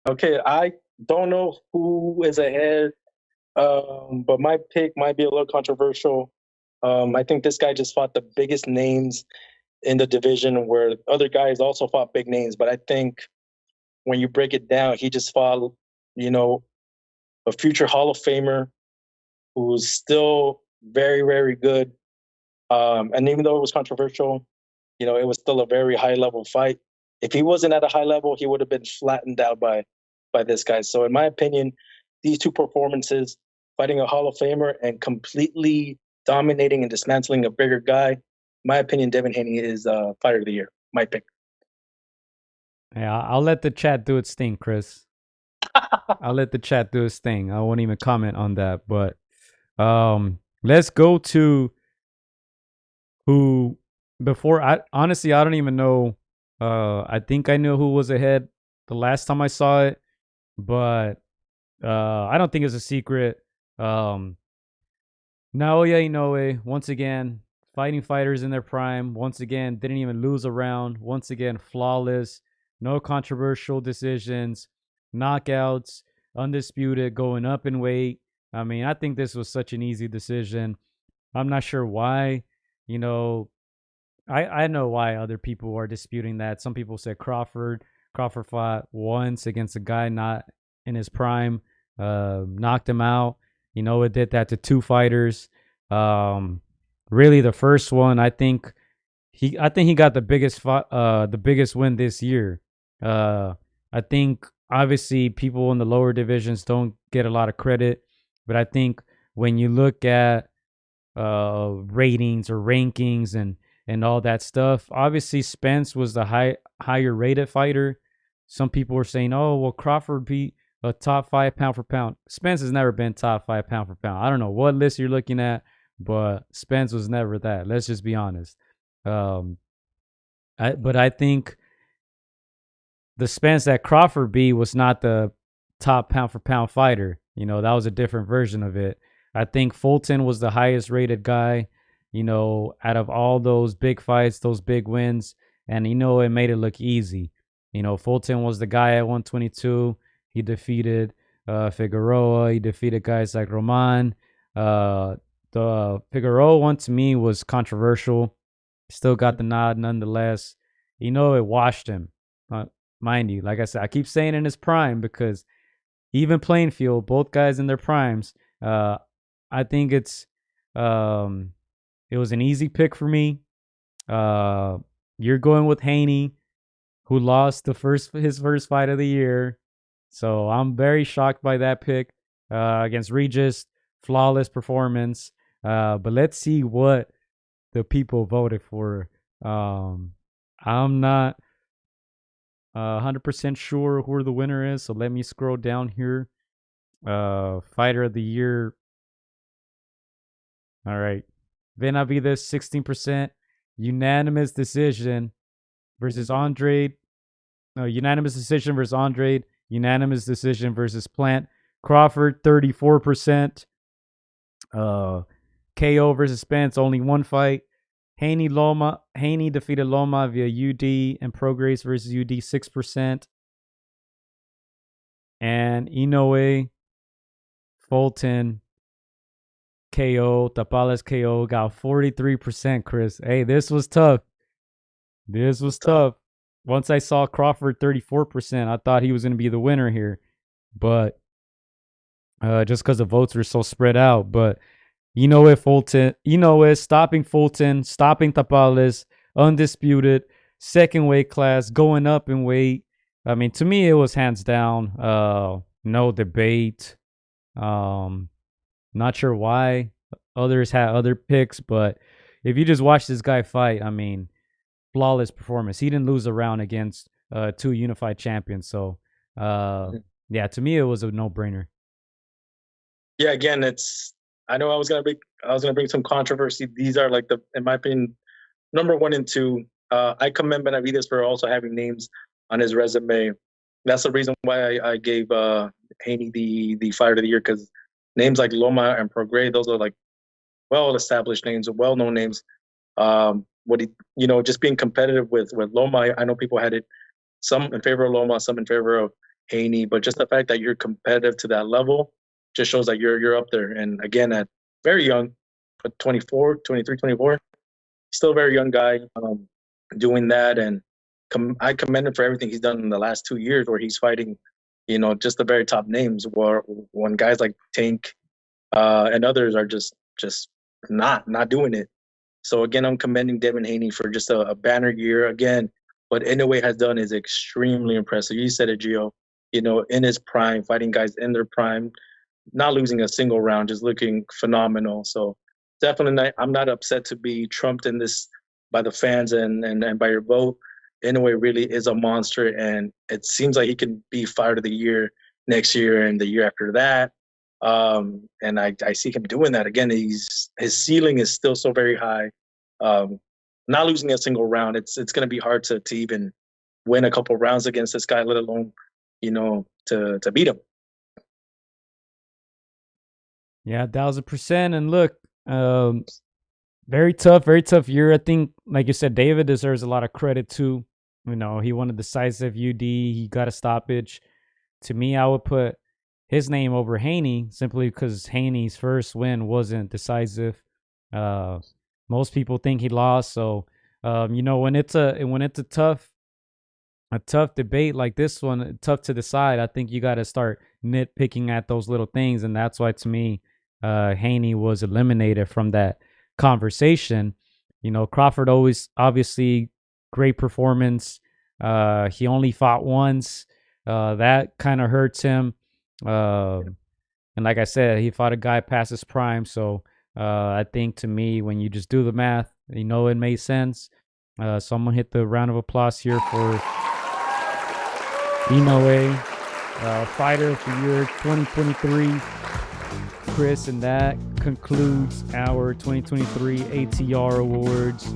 Okay, I don't know who is ahead, but my pick might be a little controversial. I think this guy just fought the biggest names in the division, where other guys also fought big names. But I think when you break it down, he just fought, you know, a future Hall of Famer who's still very, very good. And even though it was controversial, it was still a very high level fight. If he wasn't at a high level, he would have been flattened out by this guy. So in my opinion, these two performances, fighting a Hall of Famer and completely dominating and dismantling a bigger guy, in my opinion, Devin Haney is fighter of the year. My pick. Yeah, I'll let the chat do its thing, Chris. I'll let the chat do its thing. I won't even comment on that. But let's go to who before I honestly I don't even know. I think I knew who was ahead the last time I saw it, but I don't think it's a secret. Um Naoya Inoue, once again, fighting fighters in their prime, once again, didn't even lose a round, once again, flawless, no controversial decisions, knockouts, undisputed, going up in weight. I mean, I think this was such an easy decision. I'm not sure why. You know, I know why other people are disputing that. Some people said Crawford. Crawford fought once against a guy not in his prime, knocked him out. It did that to two fighters. Um, really, the first one, I think he got the biggest win this year. Uh, I think obviously people in the lower divisions don't get a lot of credit, but I think when you look at ratings or rankings and all that stuff. Obviously, Spence was the higher rated fighter. Some people were saying, "Oh, well, Crawford beat a top 5 pound for pound." Spence has never been top 5 pound for pound. I don't know what list you're looking at, but Spence was never that. Let's just be honest. Um, but I think the Spence that Crawford beat was not the top pound for pound fighter. That was a different version of it. I think Fulton was the highest rated guy, out of all those big fights, those big wins. And, it made it look easy. Fulton was the guy at 122. He defeated Figueroa. He defeated guys like Roman. The Figueroa one to me was controversial. Still got the nod nonetheless. It washed him. Mind you, like I said, I keep saying in his prime because even playing field, both guys in their primes. I think it was an easy pick for me. You're going with Haney, who lost his first fight of the year, so I'm very shocked by that pick against Regis. Flawless performance. But let's see what the people voted for. I'm not 100% sure who the winner is. So let me scroll down here. Fighter of the year. All right. Benavidez, 16%. Unanimous decision versus Andre. No, unanimous decision versus Andre. Unanimous decision versus Plant. Crawford, 34%. KO versus Spence, only one fight. Haney defeated Loma via UD and Prograis versus UD, 6%. And Inoue, Fulton, KO, Tapales KO got 43%, Chris. Hey, this was tough. This was tough. Once I saw Crawford 34%, I thought he was going to be the winner here. But just because the votes were so spread out. But stopping Fulton, stopping Tapales, undisputed, second weight class, going up in weight. I mean, to me, it was hands down. No debate. Not sure why others had other picks, but if you just watch this guy fight, I mean, flawless performance. He didn't lose a round against two unified champions. So, yeah, to me, it was a no-brainer. Yeah, again, I know I was gonna bring some controversy. These are like in my opinion, number one and two. I commend Benavidez for also having names on his resume. That's the reason why I gave Haney the fighter of the year, because names like Loma and Prograis, those are like well established names, well known names. What he, just being competitive with Loma. I know people had it some in favor of Loma, some in favor of Haney, but just the fact that you're competitive to that level just shows that you're up there. And again, at very young, 24, 23, 24, still a very young guy, doing that. And I commend him for everything he's done in the last 2 years, where he's fighting, just the very top names. Where when guys like Tank and others are just not doing it. So again, I'm commending Devin Haney for just a banner year. Again, what Inoue has done is extremely impressive. You said it, Gio. In his prime, fighting guys in their prime, not losing a single round, just looking phenomenal. So definitely, I'm not upset to be trumped in this by the fans and by your vote. Inoue really is a monster, and it seems like he can be fighter of the year next year and the year after that. And I see him doing that again. His ceiling is still so very high. Not losing a single round, it's going to be hard to even win a couple rounds against this guy, let alone to beat him. Yeah, 1,000%. And look, very tough year. I think, like you said, David deserves a lot of credit too. He won a decisive UD. He got a stoppage. To me, I would put his name over Haney simply because Haney's first win wasn't decisive. Most people think he lost. So, when it's a tough debate like this one, tough to decide, I think you got to start nitpicking at those little things. And that's why, to me, Haney was eliminated from that conversation. Crawford always, obviously, great performance. He only fought once. That kind of hurts him. And like I said, he fought a guy past his prime. So I think, to me, when you just do the math, it made sense. So I'm going to hit the round of applause here for Inoue, fighter of the year 2023. Chris, and that concludes our 2023 ATR Awards.